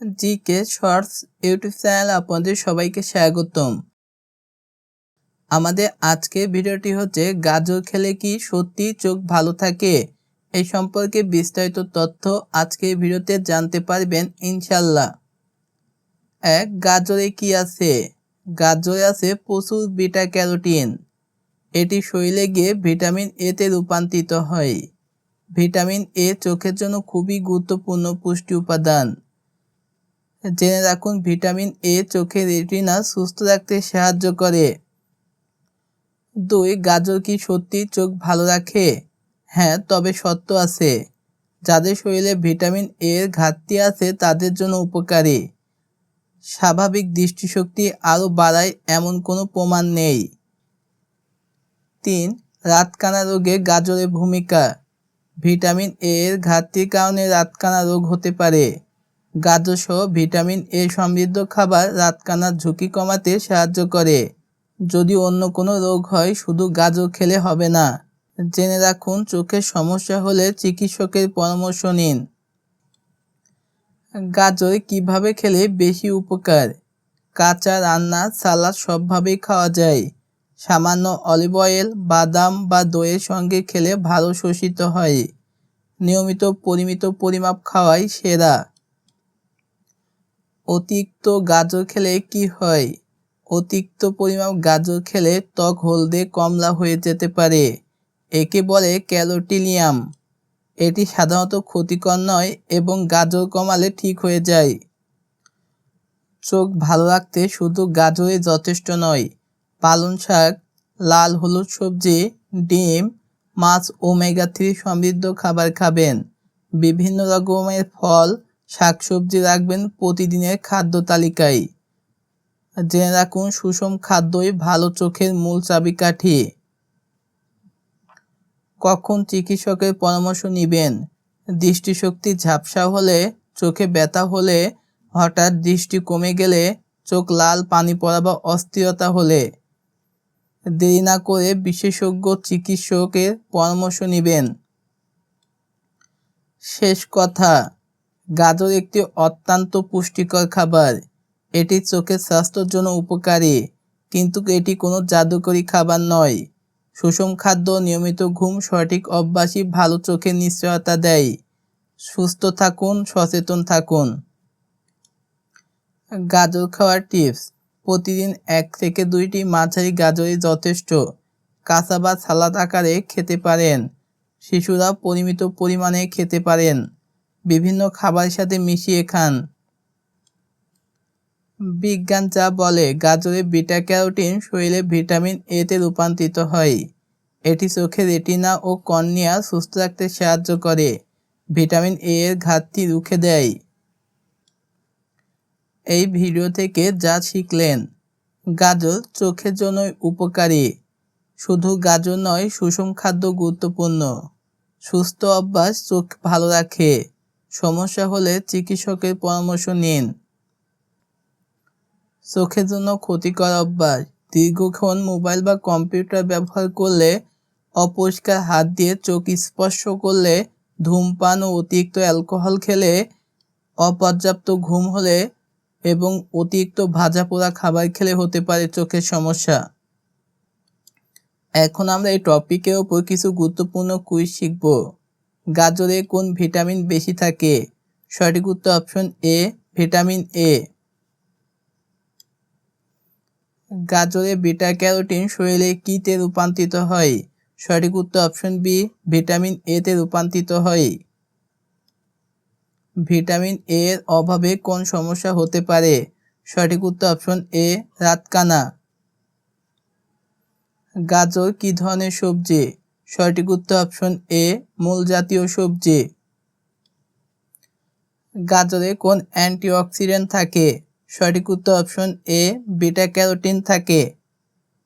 GK shorts YouTube channel আপনাদের সবাইকে স্বাগতম। আমাদের আজকের ভিডিওটি হচ্ছে গাজর খেলে কি সত্যি চোখ ভালো থাকে, এই সম্পর্কে বিস্তারিত তথ্য আজকের ভিডিওতে জানতে পারবেন ইনশাল্লাহ। গাজরে কি আছে? গাজরে আছে প্রচুর বিটা ক্যারোটিন। এটি শরীরে গিয়ে ভিটামিন এ তে রূপান্তরিত হয়। ভিটামিন এ চোখের জন্য খুবই গুরুত্বপূর্ণ পুষ্টি উপাদান। জেনে রাখুন, ভিটামিন এ চোখের রেটিনা সুস্থ রাখতে সাহায্য করে। 2. গাজর কি সত্যি চোখ ভালো রাখে? হ্যাঁ, তবে শর্ত আছে। যাদের শরীরে ভিটামিন এ এর ঘাটতি আছে তাদের জন্য উপকারী। স্বাভাবিক দৃষ্টিশক্তি আরও বাড়ায় এমন কোনো প্রমাণ নেই। 3. রাতকানা রোগে গাজরের ভূমিকা। ভিটামিন এ এর ঘাটতির কারণে রাতকানা রোগ হতে পারে। গাজর সহ ভিটামিন এ সমৃদ্ধ খাবার রাতকানার ঝুঁকি কমাতে সাহায্য করে। যদি অন্য কোনো রোগ হয় শুধু গাজর খেলে হবে না। জেনে রাখুন, চোখের সমস্যা হলে চিকিৎসকের পরামর্শ নিন। গাজর কিভাবে খেলে বেশি উপকার? কাঁচা, রান্না, সালাদ সবভাবেই খাওয়া যায়। সামান্য অলিভ অয়েল, বাদাম বা দইয়ের সঙ্গে খেলে ভালো শোষিত হয়। নিয়মিত পরিমিত পরিমাপ খাওয়াই সেরা। অতিরিক্ত গাজর খেলে কি হয়? অতিরিক্ত পরিমাণ গাজর খেলে ত্বক হলদে কমলা হয়ে যেতে পারে। একে বলে ক্যালোটিনিয়াম। এটি সাধারণত ক্ষতিকর নয় এবং গাজর কমালে ঠিক হয়ে যায়। চোখ ভালো রাখতে শুধু গাজরে যথেষ্ট নয়। পালং শাক, লাল হলুদ সবজি, ডিম, মাছ, ওমেগা 3 সমৃদ্ধ খাবার খাবেন। বিভিন্ন রকমের ফল, শাকসবজি রাখবেন প্রতিদিনের খাদ্য তালিকায়। জেনে রাখুন, সুষম খাদ্যই ভালো চোখের মূল চাবিকাঠি। কখন চিকিৎসকের পরামর্শ নেবেন? দৃষ্টিশক্তি ঝাপসা হলে, চোখে ব্যথা হলে, হঠাৎ দৃষ্টি কমে গেলে, চোখ লাল পানি পড়া বা অস্থিরতা হলে। দেরি না করে বিশেষজ্ঞ চিকিৎসকের পরামর্শ নেবেন। শেষ কথা, গাজর একটি অত্যন্ত পুষ্টিকর খাবার। এটি চোখের স্বাস্থ্যের জন্য উপকারী, কিন্তু এটি কোনো জাদুকরী খাবার নয়। সুষম খাদ্য, নিয়মিত ঘুম, সঠিক অভ্যাসই ভালো চোখের নিশ্চয়তা দেয়। সুস্থ থাকুন, সচেতন থাকুন। গাজর খাওয়ার টিপস। প্রতিদিন 1 থেকে 2টি মাঝারি গাজরই যথেষ্ট। কাঁচা বা সালাদ আকারে খেতে পারেন। শিশুরা পরিমিত পরিমাণে খেতে পারেন। বিভিন্ন খাবারের সাথে মিশিয়ে খান। বিজ্ঞান যা বলে, গাজরে বিটা ক্যারোটিন শরীরে ভিটামিন এ তে রূপান্তরিত হয়। এটি চোখের রেটিনা ও কর্নিয়া সুস্থ রাখতে সাহায্য করে। ভিটামিন এ এর ঘাটতি রুখে দেয়। এই ভিডিও থেকে যা শিখলেন। গাজর চোখের জন্য উপকারী। শুধু গাজর নয়, সুষম খাদ্য গুরুত্বপূর্ণ। সুস্থ অভ্যাস চোখ ভালো রাখে। সমস্যা হলে চিকিৎসকের পরামর্শ নিন। চোখের জন্য ক্ষতিকর অভ্যাস। দীর্ঘক্ষণ মোবাইল বা কম্পিউটার ব্যবহার করলে, অপরিষ্কার হাত দিয়ে চোখ স্পর্শ করলে, ধূমপান ও অতিরিক্ত অ্যালকোহল খেলে, অপর্যাপ্ত ঘুম হলে এবং অতিরিক্ত ভাজা পোড়া খাবার খেলে হতে পারে চোখের সমস্যা। এখন আমরা এই টপিকের উপর কিছু গুরুত্বপূর্ণ কুইজ শিখব। গাজরে কোন ভিটামিন বেশি থাকে? সঠিক উত্তর অপশন এ, ভিটামিন এ। গাজরে বিটা ক্যারোটিন শরীরে কি তে রূপান্তরিত হয়? সঠিক উত্তর অপশন বি, ভিটামিন এ তে রূপান্তরিত হয়। ভিটামিন এ এর অভাবে কোন সমস্যা হতে পারে? সঠিক উত্তর অপশন এ, রাতকানা। গাজর কি ধরনের সবজি? সঠিক উত্তর অপশন এ, মূল জাতীয় সবজি। গাজরে কোন অ্যান্টিঅক্সিডেন্ট থাকে? সঠিক উত্তর অপশন এ, বিটা ক্যারোটিন থাকে।